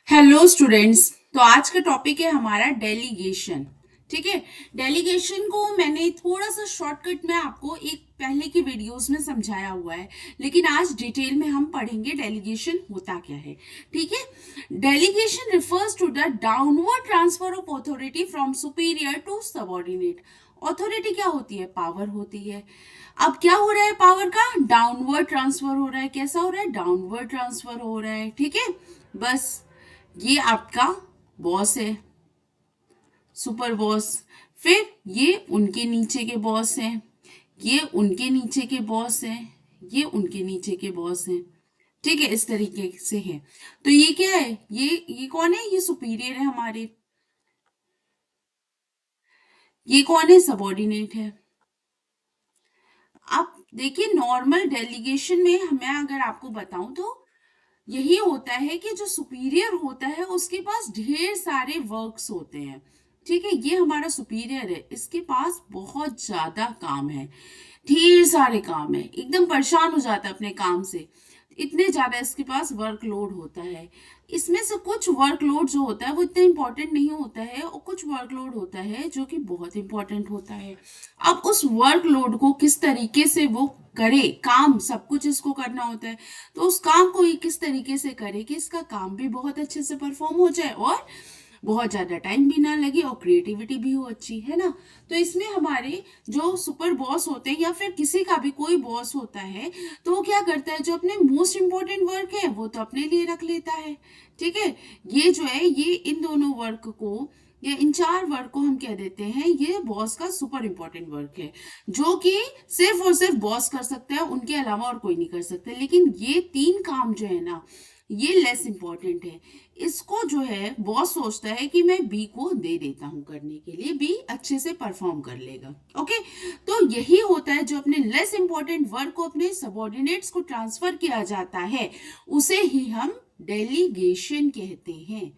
Hello students. तो आज का टॉपिक है हमारा डेलीगेशन। ठीक है। डेलीगेशन को मैंने थोड़ा सा शॉर्टकट में आपको एक पहले की वीडियोस में समझाया हुआ है, लेकिन आज डिटेल में हम पढ़ेंगे डेलीगेशन होता क्या है। ठीक है। Delegation refers to the downward transfer of authority from superior to subordinate. Authority क्या होती है? पावर होती है। अब क्या हो रहा है? पावर का डाउनवर्ड ट्रांसफर हो रहा है। कैसा हो रहा है? डाउनवर्ड ट्रांसफर हो रहा है। ठीक है। बस ये आपका बॉस है, सुपर बॉस। फिर ये उनके नीचे के बॉस हैं, ये उनके नीचे के बॉस हैं, ये उनके नीचे के बॉस हैं। ठीक है, इस तरीके से है। तो ये क्या है? ये कौन है? ये सुपीरियर है हमारे। ये कौन है? सबऑर्डिनेट है। अब देखिए, नॉर्मल डेलीगेशन में मैं अगर आपको बताऊं तो यही होता है कि जो सुपीरियर होता है उसके पास ढेर सारे वर्क्स होते हैं। ठीक है। ये हमारा सुपीरियर है, इसके पास बहुत ज्यादा काम है, ढेर सारे काम है, एकदम परेशान हो जाता है अपने काम से। इतने ज्यादा इसके पास वर्कलोड होता है। इसमें से कुछ वर्कलोड जो होता है वो इतना इंपॉर्टेंट नहीं होता है, और कुछ वर्कलोड होता है जो कि बहुत इंपॉर्टेंट होता है। अब उस वर्कलोड को किस तरीके से वो करे, काम सब कुछ इसको करना होता है, तो उस काम को ये किस तरीके से करे कि इसका काम भी बहुत अच्छे से परफॉर्म हो जाए और बहुत ज्यादा टाइम भी ना लगे और क्रिएटिविटी भी हो अच्छी, है ना। तो इसमें हमारे जो सुपर बॉस होते हैं या फिर किसी का भी कोई बॉस होता है, तो वो क्या करता है? जो अपने मोस्ट इंपॉर्टेंट वर्क है वो तो अपने लिए रख लेता है। ठीक है। ये जो है, ये इन दोनों वर्क को या इन चार वर्क को हम कह देते हैं ये बॉस का सुपर इंपॉर्टेंट वर्क है, जो कि सिर्फ और सिर्फ बॉस कर सकते हैं, उनके अलावा और कोई नहीं कर सकते। लेकिन ये तीन काम जो है ना, ये लेस इंपॉर्टेंट है। इसको जो है बॉस सोचता है कि मैं बी को दे देता हूं करने के लिए, बी अच्छे से परफॉर्म कर लेगा। ओके। तो यही होता है, जो अपने लेस इंपॉर्टेंट वर्क को अपने सबऑर्डिनेट्स को ट्रांसफर किया जाता है, उसे ही हम डेलीगेशन कहते हैं।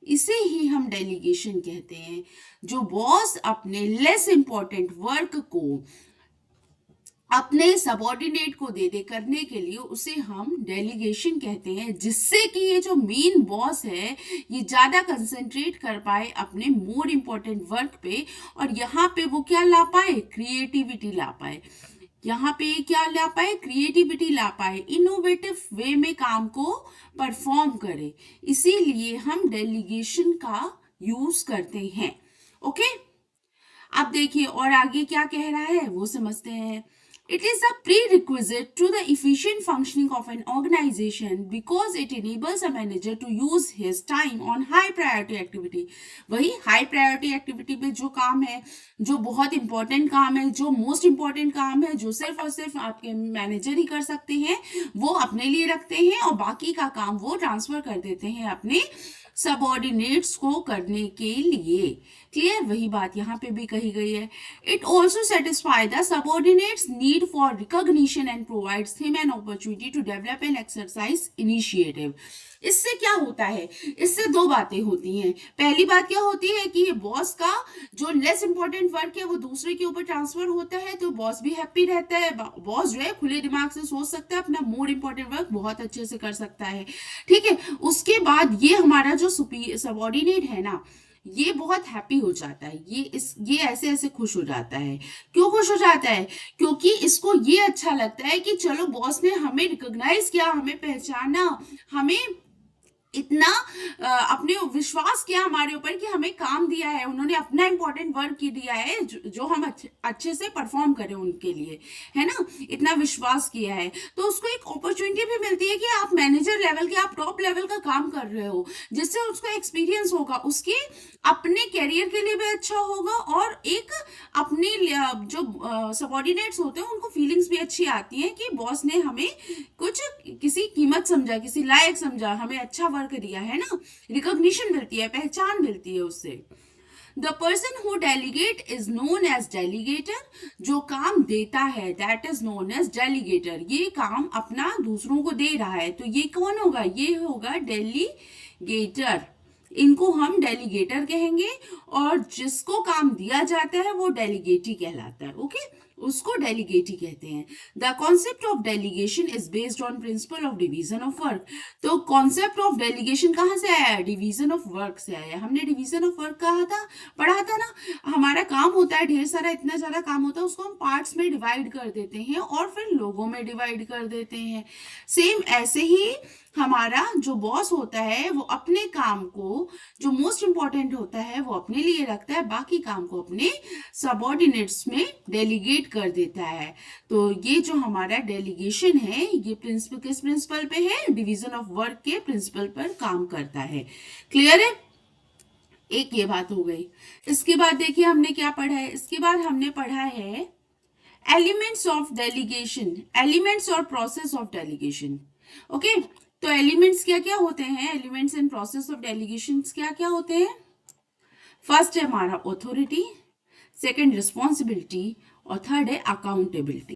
इसे ही हम डेलीगेशन कहते हैं। जो बॉस अपने लेस इंपॉर्टेंट वर्क को अपने सबऑर्डिनेट को दे दे करने के लिए, उसे हम डेलीगेशन कहते हैं, जिससे कि ये जो मेन बॉस है ये ज्यादा कंसंट्रेट कर पाए अपने मोर इम्पोर्टेंट वर्क पे, और यहाँ पे वो क्या ला पाए? क्रिएटिविटी ला पाए। यहाँ पे क्या ला पाए? क्रिएटिविटी ला पाए, इनोवेटिव वे में काम को परफॉर्म करे। इसीलिए हम डेलीगेशन का यूज करते हैं। ओके। अब देखिए और आगे क्या कह रहा है वो समझते हैं। It is a prerequisite to the efficient functioning of an organization because it enables a manager to use his time on high priority activity। वही हाई प्रायोरिटी एक्टिविटी पे जो काम है, जो बहुत इंपॉर्टेंट काम है, जो मोस्ट इंपॉर्टेंट काम है, जो सिर्फ और सिर्फ आपके मैनेजर ही कर सकते हैं, वो अपने लिए रखते हैं और बाकी का काम वो ट्रांसफर कर देते हैं अपने सबऑर्डिनेट्स को करने के लिए। क्लियर? वही बात यहाँ पे भी कही गई है। It also satisfy the subordinates need for recognition and provides him an opportunity to develop and exercise initiative. इससे क्या होता है? इससे दो बातें होती हैं। पहली बात क्या होती है कि ये बॉस का जो लेस इंपॉर्टेंट वर्क है वो दूसरे के ऊपर ट्रांसफर होता है, तो बॉस भी हैप्पी रहता है। बॉस जो है खुले दिमाग से सोच सकता है, अपना मोर इंपॉर्टेंट वर्क बहुत अच्छे से कर सकता है। ठीक है। उसके बाद ये हमारा जो सबऑर्डिनेट है ना, ये बहुत हैप्पी हो जाता है, ये ऐसे ऐसे खुश हो जाता है। क्यों खुश हो जाता है? क्योंकि इसको ये अच्छा लगता है कि चलो बॉस ने हमें रिकॉग्नाइज किया, हमें पहचाना, हमें इतना अपने विश्वास किया हमारे ऊपर कि हमें काम दिया है, उन्होंने अपना इंपॉर्टेंट वर्क की दिया है जो हम अच्छे से परफॉर्म करें उनके लिए, है ना। इतना विश्वास किया है, तो उसको एक अपॉर्चुनिटी भी मिलती है कि आप मैनेजर लेवल के, आप टॉप लेवल का काम कर रहे हो, जिससे उसका एक्सपीरियंस होगा, उसके अपने कैरियर के लिए भी अच्छा होगा, और एक अपने जो सबॉर्डिनेट्स होते हैं उनको फीलिंग्स भी अच्छी आती है कि बॉस ने हमें कुछ किसी कीमत समझा, किसी लायक समझा, हमें अच्छा वर्क दिया है ना। रिकॉग्निशन मिलती है, पहचान मिलती है उससे। The person who delegate is known as delegator. जो काम देता है that is known as delegator. ये काम अपना दूसरों को दे रहा है, तो ये कौन होगा? ये होगा डेलीगेटर। इनको हम डेलीगेटर कहेंगे, और जिसको काम दिया जाता है वो डेलीगेटी कहलाता है। ओके। उसको डेलीगेट ही कहते हैं। The concept of delegation is based on principle of division of work. तो कॉन्सेप्ट ऑफ डेलीगेशन कहाँ से आया है? डिवीजन ऑफ वर्क से आया है। हमने डिवीजन ऑफ वर्क कहा था, पढ़ा था ना। हमारा काम होता है ढेर सारा, इतना ज्यादा काम होता है, उसको हम पार्ट्स में डिवाइड कर देते हैं और फिर लोगों में डिवाइड कर देते हैं। सेम ऐसे ही हमारा जो बॉस होता है वो अपने काम को, जो मोस्ट इंपॉर्टेंट होता है वो अपने लिए रखता है, बाकी काम को अपने सबऑर्डिनेट्स में डेलीगेट कर देता है। तो ये जो हमारा डेलीगेशन है ये प्रिंसिपल किस प्रिंसिपल पे है? डिवीजन ऑफ वर्क के प्रिंसिपल पर काम करता है। क्लियर है? एक ये बात हो गई। इसके बाद देखिए हमने क्या पढ़ा है। इसके बाद हमने पढ़ा है एलिमेंट्स ऑफ डेलीगेशन, एलिमेंट्स और प्रोसेस ऑफ डेलीगेशन। ओके, तो एलिमेंट्स क्या क्या होते हैं? Elements and process of delegation क्या क्या होते हैं? फर्स्ट है हमारा ऑथोरिटी, सेकंड रिस्पॉन्सिबिलिटी और थर्ड है अकाउंटेबिलिटी।